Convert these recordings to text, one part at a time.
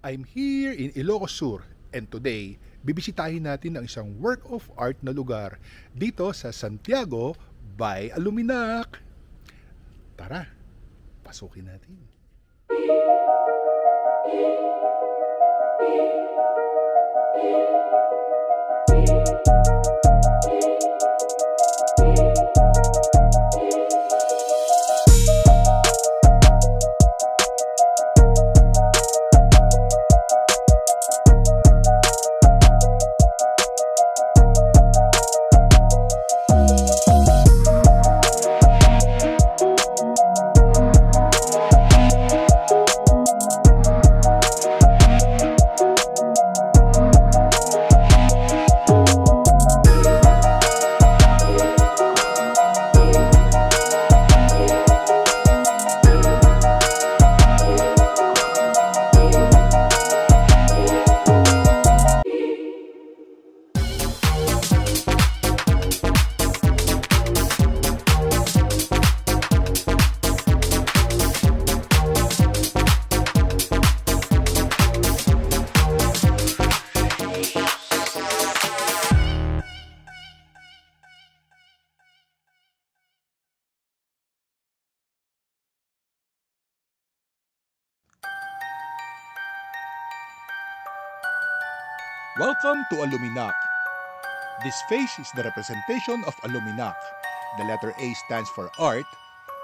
I'm here in Ilocos Sur and today, bibisitahin natin ang isang work of art na lugar dito sa Santiago by Aluminac. Tara, pasukin natin. Welcome to Aluminac. This face is the representation of Aluminac. The letter A stands for art,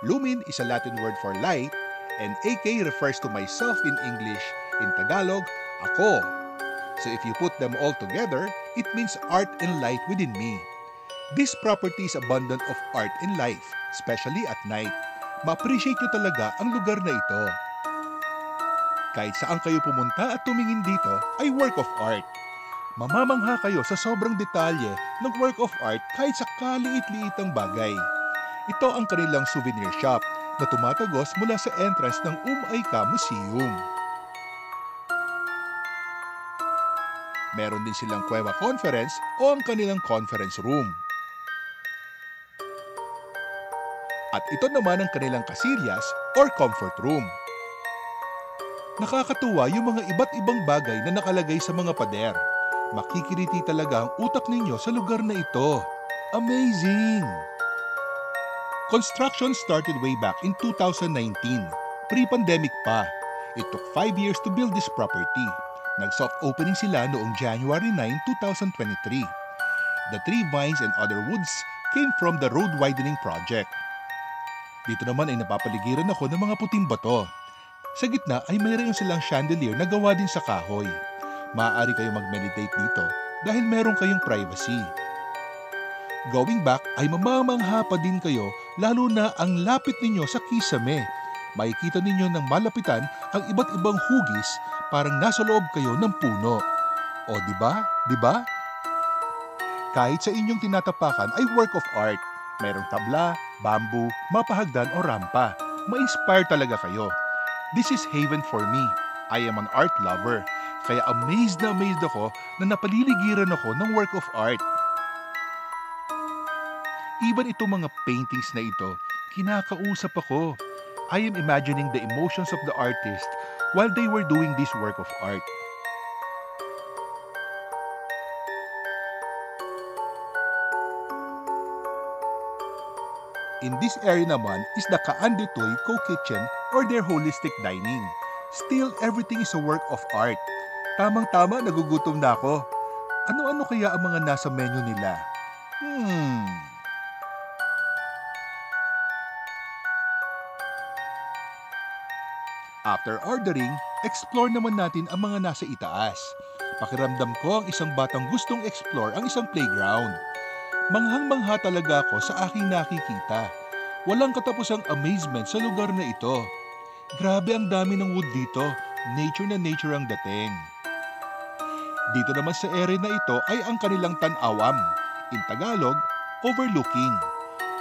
lumin is a Latin word for light, and AK refers to myself in English, in Tagalog, ako. So if you put them all together, it means art and light within me. This property is abundant of art and life, especially at night. Ma-appreciate nyo talaga ang lugar na ito. Kahit saan kayo pumunta at tumingin dito ay work of art. Mamamangha kayo sa sobrang detalye ng work of art kahit sa kaliit-liitang bagay. Ito ang kanilang souvenir shop na tumatagos mula sa entrance ng Aika Museum. Meron din silang Cueva Conference o ang kanilang conference room. At ito naman ang kanilang casillas or comfort room. Nakakatuwa yung mga iba't ibang bagay na nakalagay sa mga pader. Makikiriti talaga ang utak ninyo sa lugar na ito. Amazing! Construction started way back in 2019, pre-pandemic pa. It took 5 years to build this property. Nag-soft opening sila noong January 9, 2023. The tree vines and other woods came from the road widening project. Dito naman ay napapaligiran ako ng mga puting bato. Sa gitna ay mayroon silang chandelier na gawa din sa kahoy. Maaari kayong mag-meditate dito dahil meron kayong privacy. Going back ay mamamangha pa din kayo lalo na ang lapit ninyo sa kisame. Makikita ninyo ng malapitan ang iba't ibang hugis parang nasa loob kayo ng puno. O diba? Diba? Kahit sa inyong tinatapakan ay work of art. Mayroong tabla, bamboo, mapahagdan o rampa. Ma-inspire talaga kayo. This is heaven for me. I am an art lover. Kaya amazed ako na napaliligiran ako ng work of art. Even itong mga paintings na ito, kinakausap ako. I am imagining the emotions of the artist while they were doing this work of art. In this area naman is the Kaandetoy Co-Kitchen or their holistic dining. Still, everything is a work of art. Tamang-tama, nagugutom na ako. Ano-ano kaya ang mga nasa menu nila? After ordering, explore naman natin ang mga nasa itaas. Pakiramdam ko ang isang batang gustong explore ang isang playground. Manghang-mangha talaga ako sa aking nakikita. Walang katapusang amazement sa lugar na ito. Grabe ang dami ng wood dito. Nature na nature ang dating. Dito naman sa area na ito ay ang kanilang tanawam. In Tagalog, overlooking.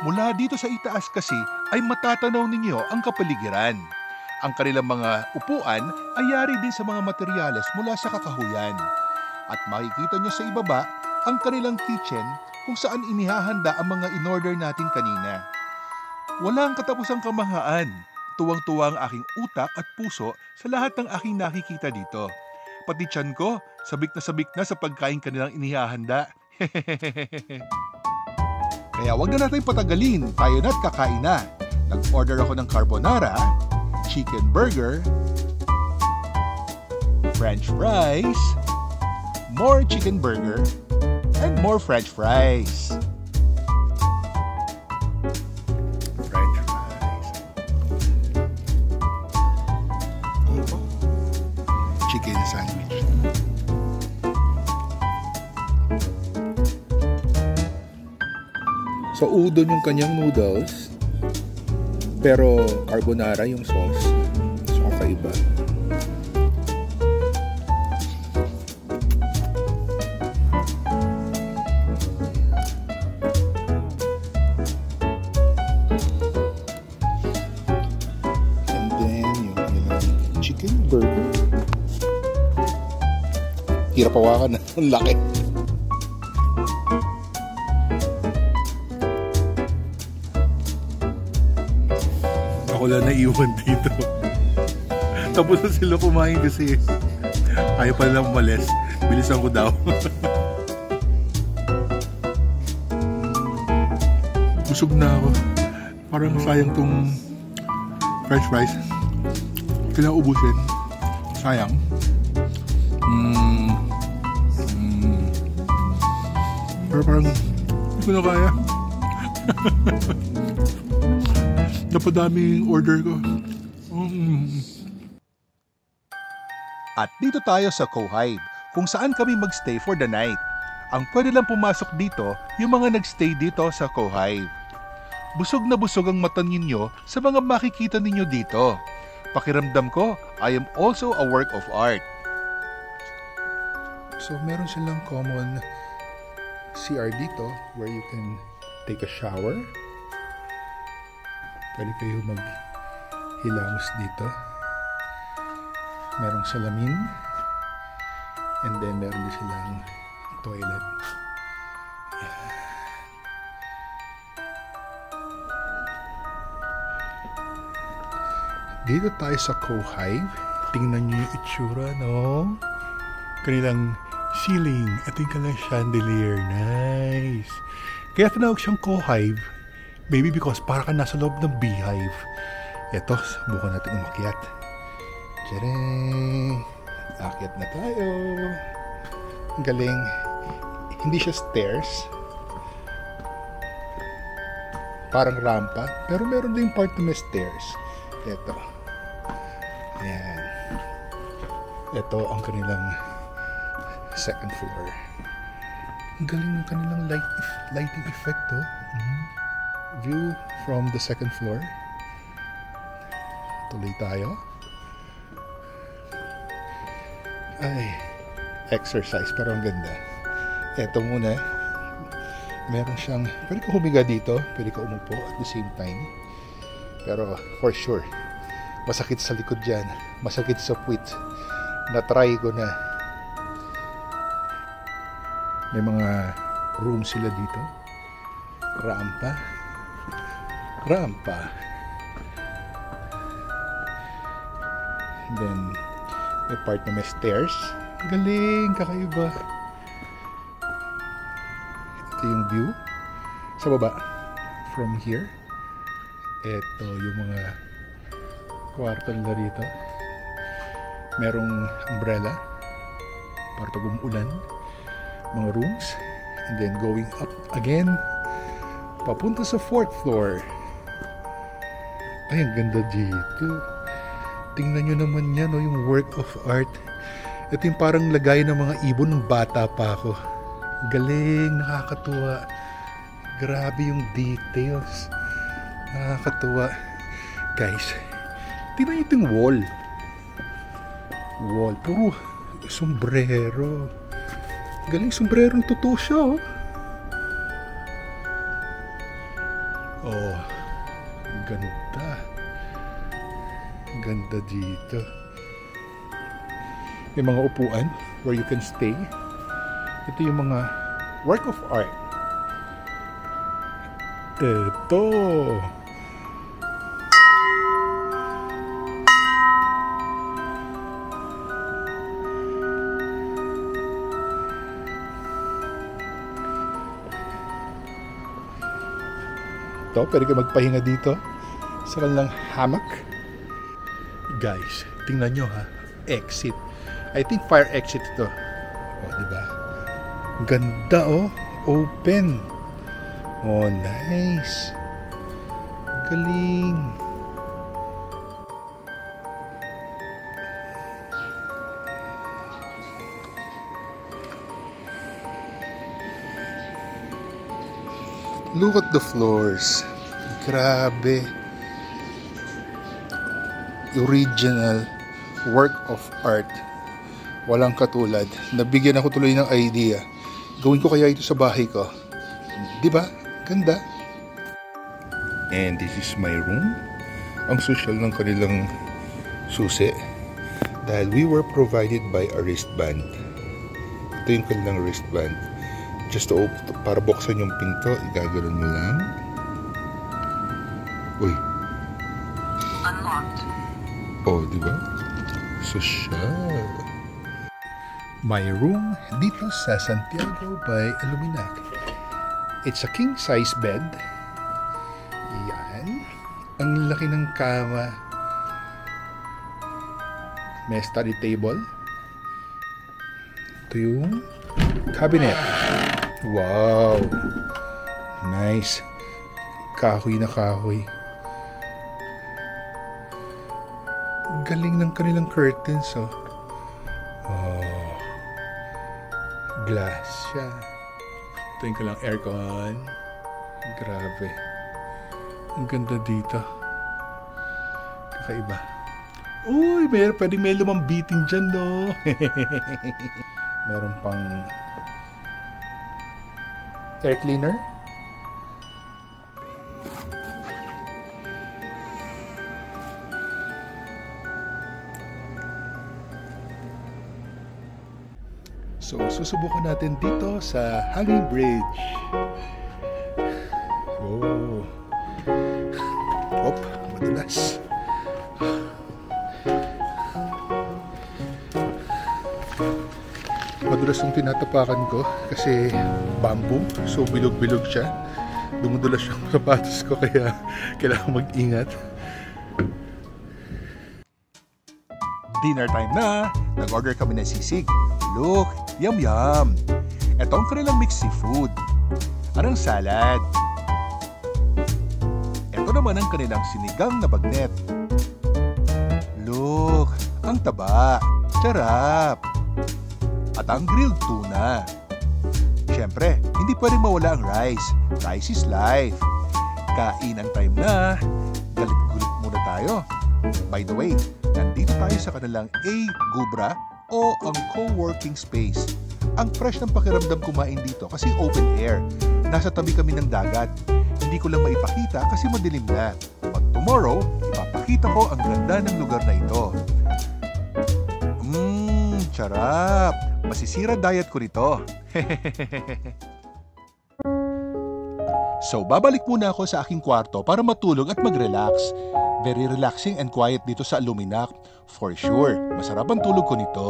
Mula dito sa itaas kasi ay matatanaw ninyo ang kapaligiran. Ang kanilang mga upuan ay yari din sa mga materyales mula sa kakahuyan. At makikita nyo sa ibaba ang kanilang kitchen kung saan inihahanda ang mga in-order natin kanina. Walang katapusang kamahaan. Tuwang-tuwa ang aking utak at puso sa lahat ng aking nakikita dito. pati tiyan ko, sabik na sa pagkain kanilang inihahanda. Kaya wag na natin patagalin, tayo na't kakain na. Nag-order ako ng carbonara, chicken burger, french fries, more chicken burger, and more french fries. Chicken sandwich. So udon yung kanyang noodles, pero carbonara yung sauce. So kakaiba. And then yung chicken burger. Hirap hawakan na. Ang laki. Ako lang naiwan dito. Tapos na sila kumain kasi ayaw pa lang umalis. Bilisan ko daw. Busog na ako. Parang sayang tong french fries. Kailangan ubusin. Sayang. Pero parang hindi ko na kaya. Napadami yung order ko. At dito tayo sa Cohive, kung saan kami magstay for the night. Ang pwede lang pumasok dito, yung mga nagstay dito sa Cohive. Busog na busog ang mata ninyo sa mga makikita ninyo dito. Pakiramdam ko, I am also a work of art. So meron silang common CR dito where you can take a shower. Pwede kayo maghilamos dito. Merong salamin. And then meron din silang toilet. Yeah. Dito tayo sa Cohive. Tingnan nyo yung itsura, no? Kanilang ceiling. Ito yung kanilang chandelier. Nice. Kaya tinawag siyang Cohive. Maybe because para ka nasa loob ng beehive. Ito, subukan natin umakyat. Tcharing! Akyat na tayo. Ang galing. Hindi siya stairs. Parang rampa. Pero meron din part na may stairs. Ito. Ayan. Ito ang kanilang second floor. Ang galing ng kanilang lighting effect, oh. View from the second floor. Tuloy tayo. Ay, exercise pero ang ganda. Eto muna. Meron siyang, pwede ka humiga dito, pwede ka umupo at the same time. Pero for sure, masakit sa likod dyan, masakit sa puwit. Na-try ko na. May mga room sila dito. Rampa. Then may part na may stairs. Galing, kakaiba. Ito yung view sa baba from here. Ito yung mga kwarto nila rito. Merong umbrella para pag umuulan. Mga rooms. And then going up again papunta sa 4th floor. Ay, ang ganda dito. Tingnan nyo naman yan, no, yung work of art. Ito yung parang lagay ng mga ibon ng bata pa ako. Galing, nakakatuwa. Grabe yung details. Nakakatuwa. Guys, tingnan nyo ito yung wall. Puro sombrero. Galing, sombrerong totoo siya, oh. Oh, ganda. Ganda dito. May mga upuan where you can stay. Ito yung mga work of art. Ito. dito. Pwede kayo magpahinga dito sa kanilang hammock. Guys, tingnan nyo ha. Exit. I think fire exit ito. O, diba? Ganda oh. Open. Oh, nice. Galing. Look at the floors. Grabe. Original work of art. Walang katulad. Nabigyan ako tuloy ng idea. Gawin ko kaya ito sa bahay ko. Diba? Ganda. And this is my room. Ang social ng kanilang susi. Dahil we were provided by a wristband. Ito yung kanilang wristband. Just to open, para buksan yung pinto, igaganon mo lang. Uy. Unlocked. Oh, di ba? Social. My room dito sa Santiago by Aluminac. It's a king size bed. Yan. Ang laki ng kama. May study table. Ito yung cabinet. Wow. Nice. Kahoy na kahoy. Galing ng kanilang curtains, oh. Oh. Glass siya. Ito yung kanilang aircon. Grabe. Ang ganda dito. Kakaiba. Uy, pwedeng may lumambitin dyan, no? Meron pang air cleaner. So, susubukan natin dito sa hanging bridge. Oh. Op, madulas. Madulas yung tinatapakan ko kasi bamboo. So, bilog-bilog siya. Dumudulas yung sapatos ko kaya kailangan mag-ingat. Dinner time na. Nag-order kami ng sisig. Look, yum-yum. Ito ang kanilang mixed seafood. Anong salad. Ito naman ang kanilang sinigang na bagnet. Look, ang taba. Sarap. At ang grilled tuna. Siyempre, hindi pwedeng mawala ang rice. Rice is life. Kain ang time na. Galit-gulit muna tayo. By the way, nandito tayo sa kanilang A. Gubra o ang co-working space. Ang fresh ng pakiramdam kumain dito kasi open air. Nasa tabi kami ng dagat. Hindi ko lang maipakita kasi madilim na. But tomorrow, ipapakita ko ang ganda ng lugar na ito. Sarap! Masisira diet ko nito. So, babalik muna ako sa aking kwarto para matulog at mag-relax. Very relaxing and quiet dito sa Aluminac. For sure, masarap ang tulog ko nito.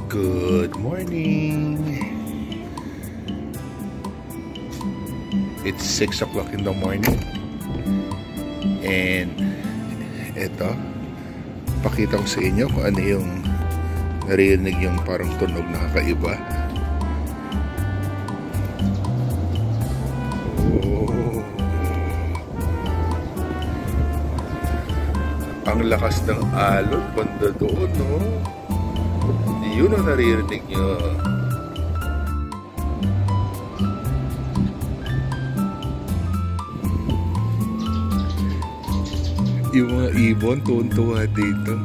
Good morning! It's 6 o'clock in the morning. And eto, pakita ko sa inyo kung ano yung narinig yung parang tunog na kakaiba. Oh. Ang lakas ng alon banda doon, no? Yun ang naririnig nyo. Yung mga ibon, tuwan-tuwa dito.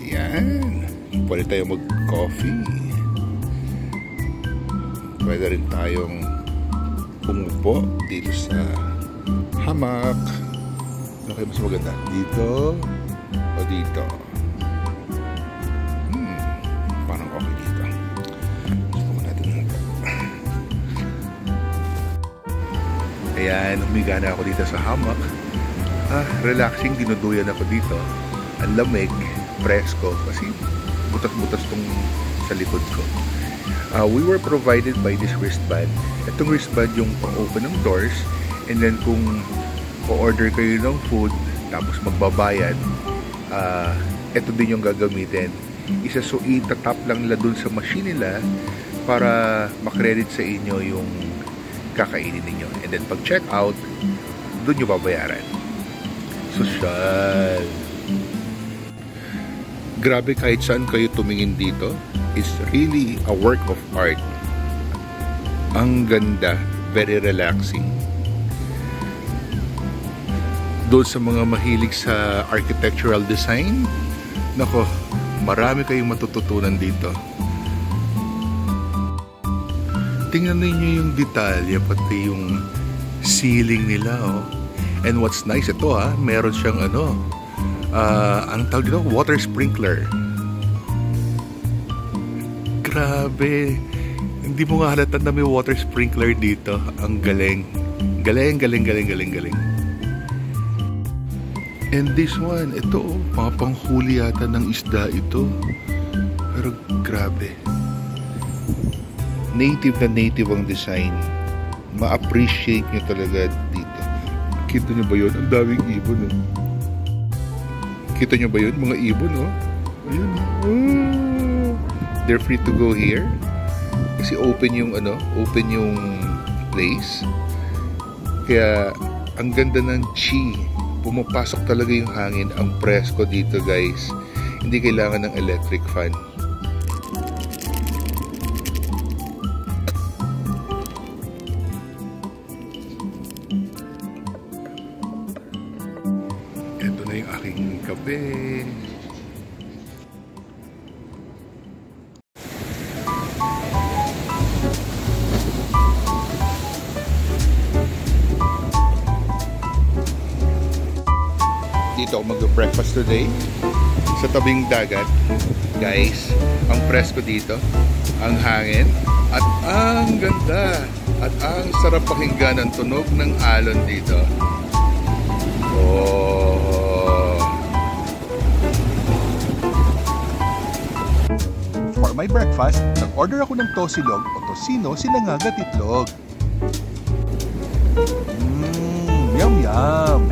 Yan. Pwede tayo mag-coffee. Pwede rin tayong umupo dito sa hamak. Ano kayo mas maganda? Dito o dito? Parang okay dito. Subukan natin umupo. Ayan, humiga na ako dito sa hammock. Relaxing, dinuduyan ako dito. Ang lamig, presko, kasi butas-butas tong sa likod ko. We were provided by this wristband. Itong wristband yung pang-open ng doors, and then kung o-order kayo ng food, tapos magbabayad, ito din yung gagamitin. Itatap lang nila dun sa machine nila para makredit sa inyo yung kakainin ninyo. And then pag check out, dun nyo babayaran. Social. Grabe, kahit saan kayo tumingin dito, it's really a work of art. Ang ganda, very relaxing. Doon sa mga mahilig sa architectural design, nako, marami kayong matututunan dito. Tingnan ninyo yung detalye, pati yung ceiling nila, oh. And what's nice, ito meron siyang ang tawag dito, water sprinkler. Grabe, hindi mo nga halata na may water sprinkler dito. Ang galing. Galing. And this one, ito mga panghuli yata ng isda ito. Pero grabe. Native na native ang design. Ma-appreciate nyo talaga dito. Kita nyo ba yun? Ang daming ibon, oh. Kita nyo ba yun? Mga ibon, oh. Ayun, oh. They're free to go here. Kasi open yung place. Kaya ang ganda ng chi. Pumapasok talaga yung hangin. Ang presko dito, guys. Hindi kailangan ng electric fan. Ito na yung aking kape. Dito ako mag-breakfast today sa tabing dagat, guys. Ang presko dito, ang hangin, at ang ganda, at ang sarap pakinggan ng tunog ng alon dito. Oh. For my breakfast, nag-order ako ng tosilog o tosino, sinangag at itlog. Yum yum!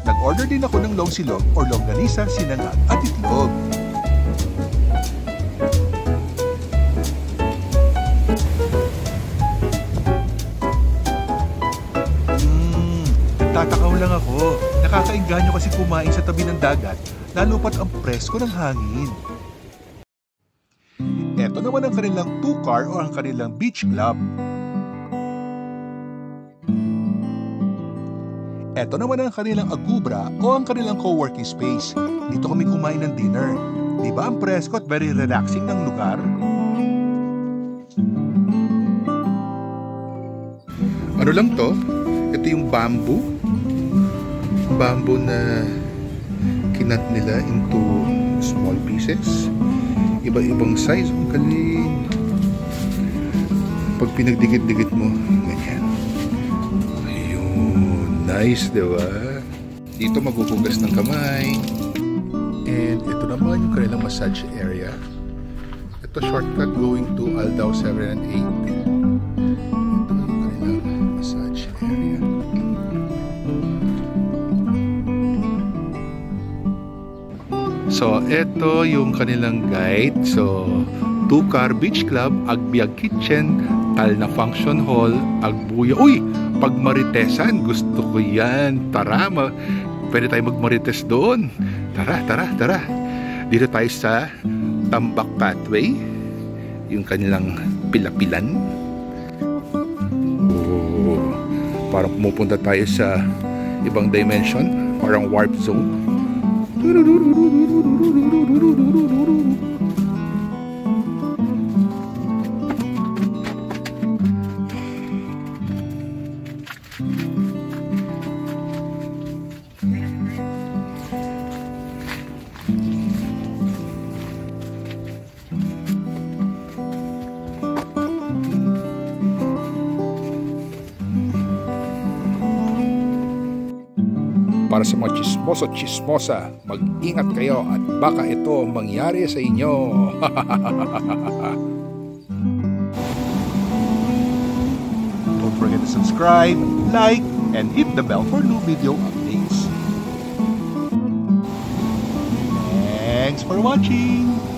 Nag-order din ako ng long silog or longganisa, sinangag at itlog. Tatakaw lang ako. Nakakainganyo kasi kumain sa tabi ng dagat, lalo pat ang presko ng hangin. Ito naman ang kanilang 2-car o ang kanilang beach club. Ito naman ang kanilang agubra o ang kanilang co-working space. Dito kami kumain ng dinner. Di ba ang presko at very relaxing ng lugar? Ano lang to? Ito yung bamboo. Bamboo na kinat nila into small pieces. Iba-ibang size. Ang galing. Pag pinagdikit-dikit mo, ganyan. Nice, diba? Dito maghuhugas ng kamay. And ito naman yung kanilang massage area. Ito shortcut going to Aldao 7 and 8. Ito yung kanilang massage area. So, ito yung kanilang guide. So, 2-car beach club, Agbiag kitchen, Talna function hall, Agbuya. Uy! Pagmaritesan, gusto ko yan. Tara, pwede tayo magmarites doon. Tara. Dito tayo sa Tambak Pathway, yung kanilang pilapilan. Oh, parang pumupunta tayo sa ibang dimension, parang warp zone. para sa mga chismoso at chismosa, mag-ingat kayo at baka ito mangyari sa inyo. Don't forget to subscribe, like, and hit the bell for new video updates. Thanks for watching!